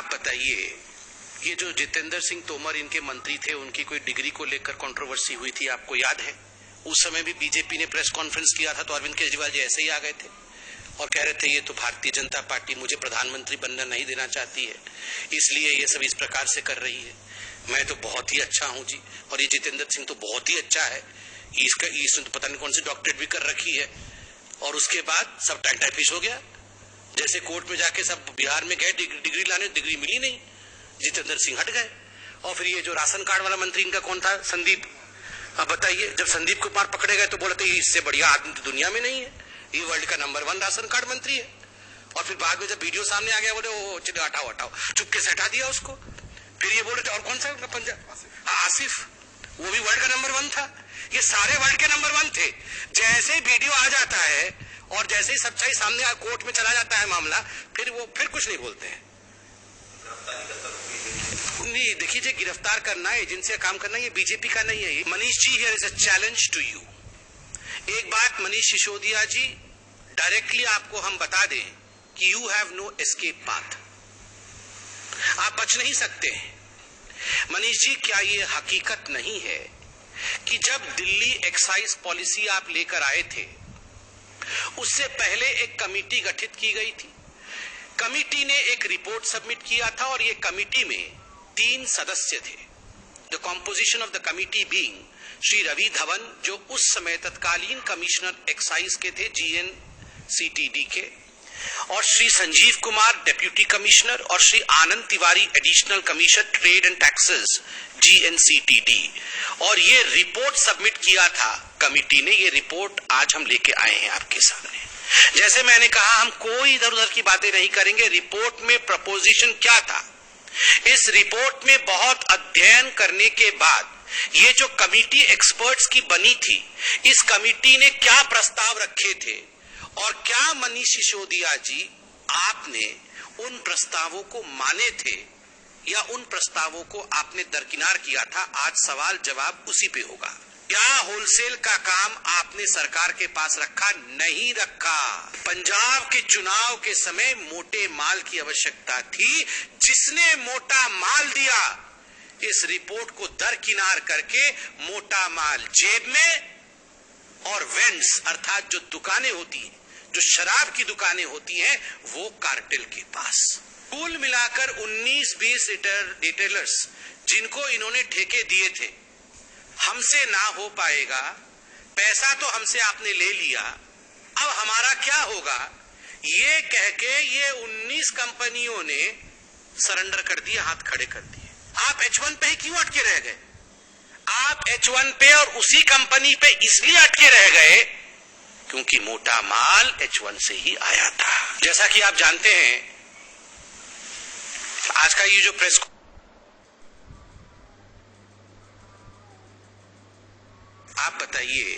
आप बताइए, ये जो जितेंद्र सिंह तोमर इनके मंत्री थे, उनकी कोई डिग्री को लेकर कंट्रोवर्सी हुई थी, आपको याद है? उस समय भी बीजेपी ने प्रेस कॉन्फ्रेंस किया था तो अरविंद केजरीवाल जी ऐसे ही आ गए थे और कह रहे थे ये तो भारतीय जनता पार्टी मुझे प्रधानमंत्री बनना नहीं देना चाहती है, इसलिए ये सब इस प्रकार से कर रही है। मैं तो बहुत ही अच्छा हूं जी, और ये जितेंद्र सिंह तो बहुत ही अच्छा है, इसने तो पता नहीं कौन सी डॉक्टरेट भी कर रखी है। और उसके बाद सब टाइपिश हो गया। जैसे कोर्ट में जाके सब बिहार में गए डिग्री लाने, डिग्री मिली नहीं, जितेंद्र सिंह हट गए। और फिर ये जो राशन कार्ड वाला मंत्री इनका कौन था, संदीप, अब बताइए, जब संदीप कुमार पकड़े गए तो बोले थे इससे बढ़िया आदमी तो दुनिया में नहीं है, ये वर्ल्ड का नंबर 1 राशन कार्ड मंत्री है। और फिर बाद में जब वीडियो सामने आ गया बोले वो चलिए हटाओ हटाओ, चुपके से हटा दिया उसको। फिर ये बोले थे और कौन सा पंजाब, आसिफ, वो भी वर्ल्ड का नंबर 1 था। ये सारे वर्ल्ड के नंबर 1 थे। जैसे ही वीडियो आ जाता है और जैसे ही सच्चाई सामने कोर्ट में चला जाता है मामला, फिर वो फिर कुछ नहीं बोलते हैं। नहीं, देखिए, गिरफ्तार करना, एजेंसी का काम करना, ये बीजेपी का नहीं है। Manish ji, here is a challenge to you. एक बात मनीष सिसोदिया जी, डायरेक्टली आपको हम बता दें कि you have no escape path, आप बच नहीं सकते हैं। मनीष जी, क्या ये हकीकत नहीं है कि जब दिल्ली एक्साइज पॉलिसी आप लेकर आए थे, उससे पहले एक कमेटी गठित की गई थी। कमेटी ने एक रिपोर्ट सबमिट किया था और ये कमेटी में 3 सदस्य थे। The composition of the committee being Shri Ravi Dhawan, जो उस समय तत्कालीन कमिश्नर एक्साइज के थे GNCTD के, और श्री संजीव कुमार डेप्यूटी कमिश्नर, और Shri Anand Tiwari additional commissioner trade and taxes GNCTD। और ये रिपोर्ट सबमिट किया था कमिटी ने। ये रिपोर्ट आज हम लेके आए हैं आपके सामने। जैसे मैंने कहा, हम कोई इधर उधर की बातें नहीं करेंगे। रिपोर्ट में प्रपोजिशन क्या था, इस रिपोर्ट में बहुत अध्ययन करने के बाद ये जो कमिटी एक्सपर्ट्स की बनी थी, इस कमिटी ने क्या प्रस्ताव रखे थे और क्या मनीष सिसोदिया जी आपने उन प्रस्तावों को माने थे या उन प्रस्तावों को आपने दरकिनार किया था, आज सवाल जवाब उसी पे होगा। क्या होलसेल का काम आपने सरकार के पास रखा? नहीं रखा। पंजाब के चुनाव के समय मोटे माल की आवश्यकता थी, जिसने मोटा माल दिया, इस रिपोर्ट को दरकिनार करके मोटा माल जेब में और वेंड्स अर्थात जो दुकानें होती हैं, जो शराब की दुकानें होती हैं, वो कार्टेल के पास। कुल मिलाकर 19-20 रिटेलर्स जिनको इन्होंने ठेके दिए थे, हमसे ना हो पाएगा, पैसा तो हमसे आपने ले लिया, अब हमारा क्या होगा, ये कह के ये 19 कंपनियों ने सरेंडर कर दिए, हाथ खड़े कर दिए। आप H1 पे ही क्यों अटके रह गए? आप H1 पे और उसी कंपनी पे इसलिए अटके रह गए क्योंकि मोटा माल H1 से ही आया था। जैसा कि आप जानते हैं, आज का ये जो प्रेस, आप बताइए,